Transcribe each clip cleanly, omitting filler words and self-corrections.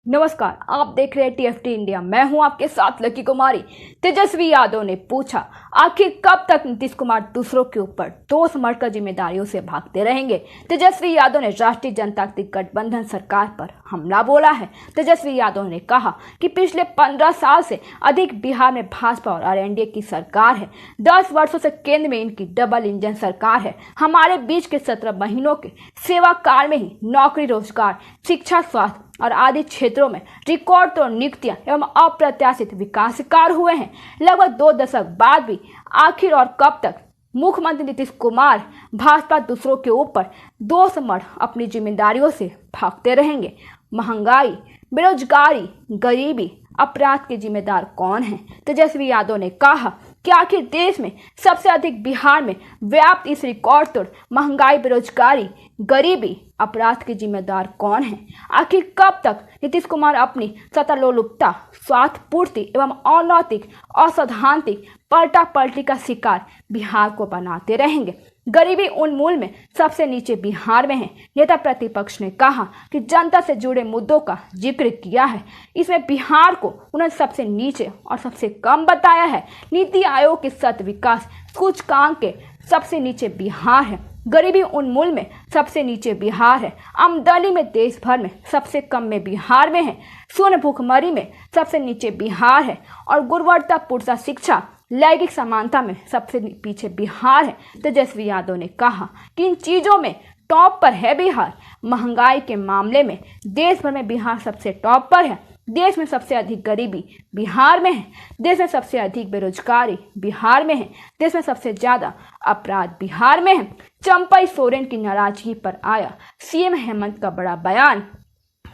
नमस्कार, आप देख रहे हैं टीएफटी इंडिया। मैं हूं आपके साथ लकी कुमारी। तेजस्वी यादव ने पूछा, आखिर कब तक नीतीश कुमार दूसरों के ऊपर दोष मढ़कर जिम्मेदारियों से भागते रहेंगे। तेजस्वी यादव ने राष्ट्रीय जनतांत्रिक गठबंधन सरकार पर हमला बोला है। तेजस्वी यादव ने कहा कि पिछले 15 साल से अधिक बिहार में भाजपा और आरएनडीए की सरकार है। 10 वर्षों से केंद्र में इनकी डबल इंजन सरकार है। हमारे बीच के 17 महीनों के सेवा काल में ही नौकरी, रोजगार, शिक्षा, स्वास्थ्य और आदि क्षेत्रों में रिकॉर्ड तोड़ नियुक्तियां एवं अप्रत्याशित विकास कार्य हुए हैं। लगभग 2 दशक बाद भी आखिर और कब तक मुख्यमंत्री नीतीश कुमार भाजपा दूसरों के ऊपर दोष मढ़ अपनी जिम्मेदारियों से भागते रहेंगे। महंगाई, बेरोजगारी, गरीबी, अपराध के जिम्मेदार कौन हैं? तेजस्वी यादव ने कहा कि आखिर देश में सबसे अधिक बिहार में व्याप्त इस रिकॉर्ड तोड़ महंगाई, बेरोजगारी, गरीबी, अपराध के जिम्मेदार कौन हैं? आखिर कब तक नीतीश कुमार अपनी सत्तालोलुपता, स्वार्थ पूर्ति एवं अनैतिक, असैद्धांतिक पलटा पलटी का शिकार बिहार को बनाते रहेंगे? गरीबी उन्मूलन में सबसे नीचे बिहार में है। नेता प्रतिपक्ष ने कहा कि जनता से जुड़े मुद्दों का जिक्र किया है। इसमें बिहार को उन्होंने सबसे नीचे और सबसे कम बताया है। नीति आयोग के 7 विकास सूचकांक के सबसे नीचे बिहार है। गरीबी उन्मूलन में सबसे नीचे बिहार है। आमदनी में देश भर में सबसे कम में बिहार में है। शून्य भुखमरी में सबसे नीचे बिहार है और गुणवत्तापूर्ण शिक्षा, लैंगिक समानता में सबसे पीछे बिहार है। तेजस्वी यादव ने कहा कि इन चीजों में टॉप पर है बिहार। महंगाई के मामले में देश भर में बिहार सबसे टॉप पर है। देश में सबसे अधिक गरीबी बिहार में है। देश में सबसे अधिक बेरोजगारी बिहार में है। देश में सबसे ज्यादा अपराध बिहार में है। चंपई सोरेन की नाराजगी पर आया सीएम हेमंत का बड़ा बयान।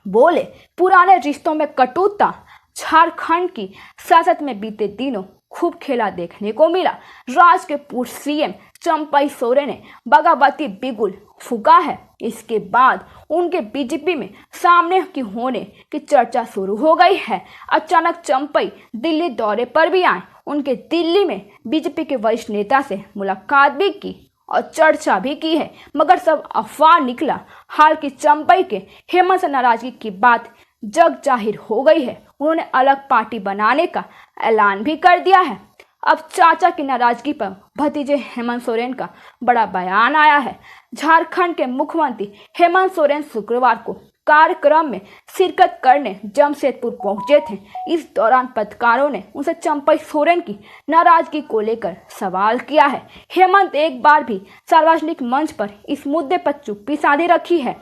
बोले, पुराने रिश्तों में कटुता। झारखंड की सियासत में बीते दिनों खूब खेला देखने को मिला। राज्य के पूर्व सीएम चंपई सोरेन ने बगावती बिगुल फूंका है। इसके बाद उनके बीजेपी में सामने की होने की चर्चा शुरू हो गई है। अचानक चंपई दिल्ली दौरे पर भी आए। उनके दिल्ली में बीजेपी के वरिष्ठ नेता से मुलाकात भी की और चर्चा भी की है, मगर सब अफवाह निकला। हाल की चंपई के हेमंत से नाराजगी की बात जग जाहिर हो गई है। उन्होंने अलग पार्टी बनाने का ऐलान भी कर दिया है। अब चाचा की नाराजगी पर भतीजे हेमंत सोरेन का बड़ा बयान आया है। झारखंड के मुख्यमंत्री हेमंत सोरेन शुक्रवार को कार्यक्रम में शिरकत करने जमशेदपुर पहुंचे थे। इस दौरान पत्रकारों ने उनसे चंपई सोरेन की नाराजगी को लेकर सवाल किया है। हेमंत एक बार भी सार्वजनिक मंच पर इस मुद्दे पर चुप्पी साधे रखी है।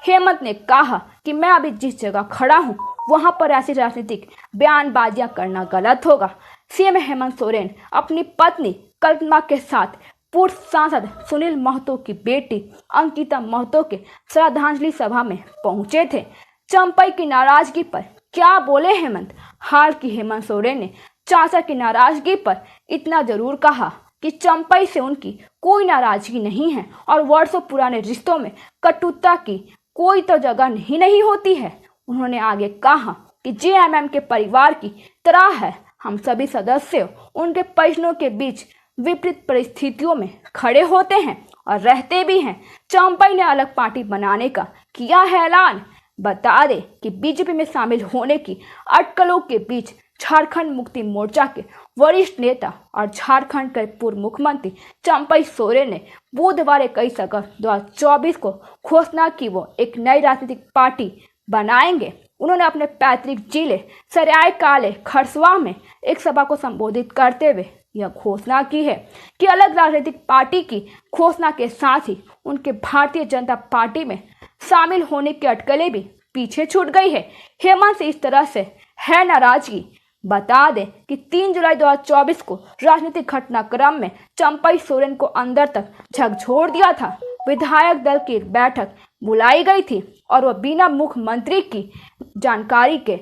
हेमंत ने कहा कि मैं अभी जिस जगह खड़ा हूं वहां पर ऐसी राजनीतिक बयानबाजियां करना गलत होगा। सीएम हेमंत सोरेन अपनी पत्नी कल्पना के साथ पूर्व सांसद सुनील महतो की बेटी अंकिता महतो के श्रद्धांजलि सभा में पहुंचे थे। चंपई की नाराजगी पर क्या बोले हेमंत? हाल की हेमंत सोरेन ने चाचा की नाराजगी पर इतना जरूर कहा कि चंपई से उनकी कोई नाराजगी नहीं है और वर्षों पुराने रिश्तों में कटुता की कोई तो जगह नहीं होती है। उन्होंने आगे कहा कि जेएमएम के परिवार की तरह है। हम सभी सदस्य उनके परिजनों के बीच विपरीत परिस्थितियों में खड़े होते हैं और रहते भी हैं। चंपई ने अलग पार्टी बनाने का किया है ऐलान। बता दें कि बीजेपी में शामिल होने की अटकलों के बीच झारखंड मुक्ति मोर्चा के वरिष्ठ नेता और झारखंड के पूर्व मुख्यमंत्री चंपई सोरेन ने बुधवार 21 अगस्त 2024 को घोषणा की वो एक नई राजनीतिक पार्टी बनाएंगे। उन्होंने अपने पैतृक जिले सरायकाले खरसवा में एक सभा को संबोधित करते हुए यह घोषणा की है कि अलग राजनीतिक पार्टी की घोषणा के साथ ही उनके भारतीय जनता पार्टी में शामिल होने की अटकलें भी पीछे छूट गई है। हेमंत से इस तरह से है नाराजगी। बता दें कि 3 जुलाई 2024 को राजनीतिक घटनाक्रम में चंपई सोरेन को अंदर तक झकझोर दिया था। विधायक दल की बैठक बुलाई गई थी और वह बिना मुख्यमंत्री की जानकारी के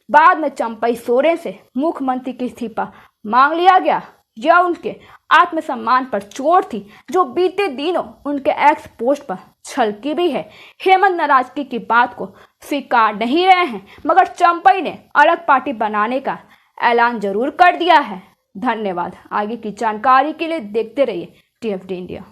बाद में चंपई सोरेन से मुख्यमंत्री की इस्तीफा मांग लिया गया। यह उनके आत्मसम्मान पर चोट थी जो बीते दिनों उनके एक्स पोस्ट पर छलकी भी है। हेमंत नाराजगी की बात को स्वीकार नहीं रहे हैं, मगर चंपई ने अलग पार्टी बनाने का ऐलान जरूर कर दिया है। धन्यवाद। आगे की जानकारी के लिए देखते रहिए टीएफटी इंडिया।